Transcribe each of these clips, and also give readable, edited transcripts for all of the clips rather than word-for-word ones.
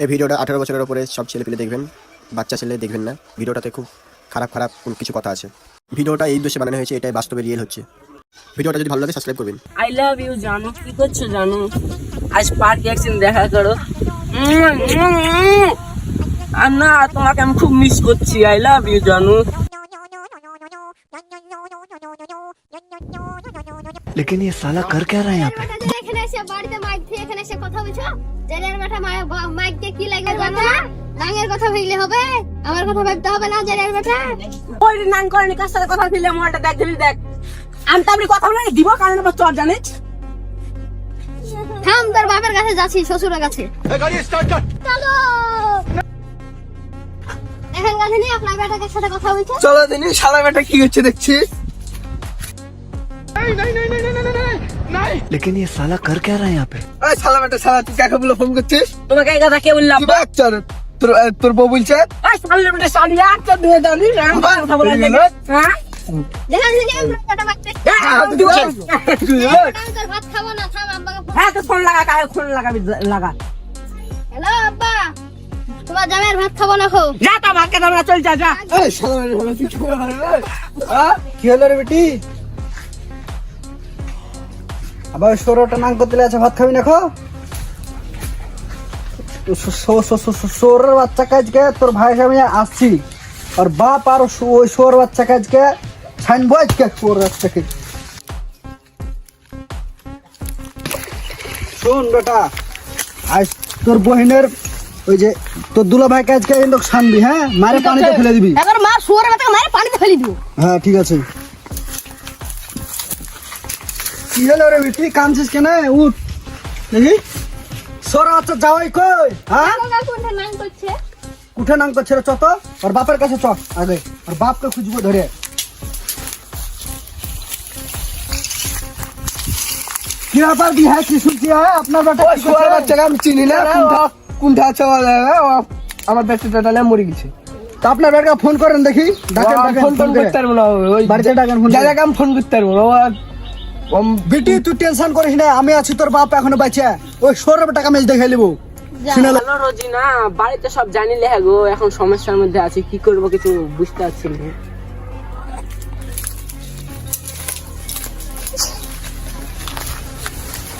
এই ভিডিওটা 18 বছরের উপরে সব ছেলেপেলে দেখবেন, বাচ্চা ছেলে দেখবেন না। ভিডিওটাতে খুব খারাপ খারাপ কিছু কথা আছে। ভিডিওটা এই উদ্দেশ্যে বানানো হয়েছে, এটাই বাস্তবে রিয়েল হচ্ছে। ভিডিওটা যদি ভালো লাগে সাবস্ক্রাইব করবেন। আই লাভ ইউ জানো, কি করছো জানো? আজ পার্কে একদিন দেখা করো। আর না, তোমাকে আমি খুব মিস করছি। আই লাভ ইউ জানো। लेकिन ये साला कर क्या रहा है यहाँ पे? এখানে এসে বাড়িতে মাইক দিয়ে এখানে এসে কথা বলছো? জেলের বেটা মাইক দিয়ে কি লাগবে জানো না? নাঙের কথা ভাবলে হবে, আমার কথা ভাবতে হবে না। জেলের বেটা ওই নাং করেনি, কার সাথে কথা দিলে মোটা দেখ দিলি দেখ। আমি তো আপনি কথা বলে দিব, কারণ আমার চর জানিস। থাম, তোর বাপের কাছে যাচ্ছি, শ্বশুরের কাছে। চলো এখন কাছে নিয়ে আপনার বেটাকে সাথে কথা বলছো। চলো দিনি, শালা বেটা কি হচ্ছে দেখছি। लेकिन ये साला कर क्या रहा है यहाँ पे? এই শালা বেটা, শালা তুই কাকে বলে ফোন করছিস? তোমাকে এই কথা কে বললাম? কি বাচ্চা রে? তোর বউ বলছে এই সামনে বেটা সালিয়া একটা দিয়ে দানি না কথা বলে দেবে। হ্যাঁ দেখা যাচ্ছে আপনার বেটা মাইকতে তোর ভাত খাবো না। থাম, আব্বাকে ফোন। হ্যাঁ, তো ফোন লাগা, কাকে ফোন লাগাবি লাগা। হ্যালো আব্বা, তোমার জামাইয়ের ভাত খাবো না। খো যা তা ভাতকে তোমরা চল যা যা। এই শালা বেটা, তুই কি করে রে? কি হলো রে বেটি? আবার সরোটা নাং করতে আছে, ভাত খাবি না? খো সোরের বাচ্চা কাজকে তোর ভাই সামনে আসছি, আর বাপ আর ওই সোর বাচ্চা কাজকে ছাইনবো আজকে। সোর বাচ্চাকে শোন বেটা, আজ তোর বহিনের ওই যে তোর দুলা ভাই কাজকে কিন্তু ছানবি, হ্যাঁ? মারে পানিতে ফেলে দিবি। এবার মা শুয়ারের বেটাকে মারে পানিতে ফেলে দিও। হ্যাঁ ঠিক আছে। কি হলো রে বেটি, কাঁদছিস কেন? উঠ দেখি। সোরা বাচ্চা যাওয়াই কই? হ্যাঁ, কাকা কোনটা নাং করছে? উঠে নাং করছে রে। চত ওর বাপের কাছে চট আগে, ওর বাপকে খুঁজবো ধরে। কি ব্যাপার কি? হ্যাঁ, কি শুনছি? হ্যাঁ, আপনার বেটা সোয়ার বাচ্চাকে আমি চিনি না। কোনটা আছে আমার বেটাটা মরে গেছে। তা আপনার বেটাকে ফোন করেন দেখি। ফোন করতে পারবো না, বাড়িতে ডাকেন। দাদাকে আমি ফোন করতে পারবো না। বেটি তুই টেনশন করিস না, আমি আছি, তোর বাপ এখনো বাঁচে। ওই সৌরভ টাকা আমি দেখে নেবো। হ্যালো রোজিনা, বাড়িতে সব জানিলে হ্যাঁ গো, এখন সমস্যার মধ্যে আছি, কি করবো কিছু বুঝতে পারছি না।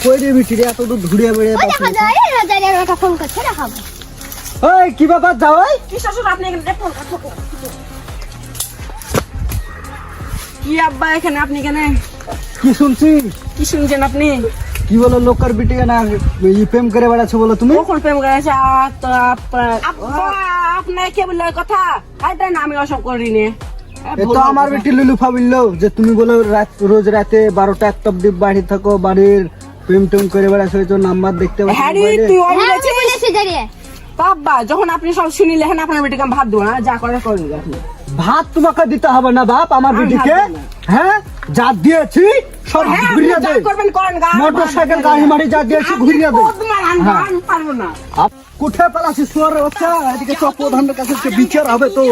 কই রে বেটি রে, এত দূর ঘুরিয়ে বেড়ে? ওই দেখা যায় না, জেলের বেটা ফোন করছে, দেখাবো। ওই কি ব্যাপার যাওয়াই? কি শ্বশুর আপনি এখানে দেখুন। কি আব্বা এখানে আপনি কেন? কি শুনছি? কি শুনছেন আপনি? কি বলো লোকের বেটি না প্রেম করে বেড়াচ্ছে বলো তুমি? কখন প্রেম করেছে? আপনার কে বললো কথা? তাই না, আমি ওসব করিনি। এ তো আমার বেটি লুলুফা বললো যে তুমি বলো রোজ রাতে 12টা 1টা অব্দি বাড়ি থাকো, বাড়ির প্রেম টেম করে বেড়াচ্ছে, তো নাম্বার দেখতে পাচ্ছি হ্যারি মোবাইলে। তুই হ্যাঁ, আমি বলেছি জেলে। বাবা, যখন আপনি সব শুনিলে হ্যাঁ, আপনার বেটিকে আমি ভাত দেবো না, যা করে করেন আপনি। ভাত তোমাকে দিতে হবে না বাপ, আমার আমি বেটিকে ভাত দেব না। হ্যাঁ যা দিয়েছি সব হ্যাঁ, ঘুরিয়ে আপনি দে। যা করবেন করেন, গা মোটর সাইকেল গাড়ি মারি যা দিয়েছি ঘুরিয়ে দে। হ্যাঁ। আমি পারবো না। কোথায় পালাচ্ছি শুয়ারের বাচ্চা? এদিকে সব প্রধানের কাছে বিচার হবে তো।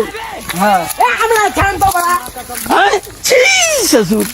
হ্যাঁ আমরা ছাড়েন তো বড়া। শ্বশুর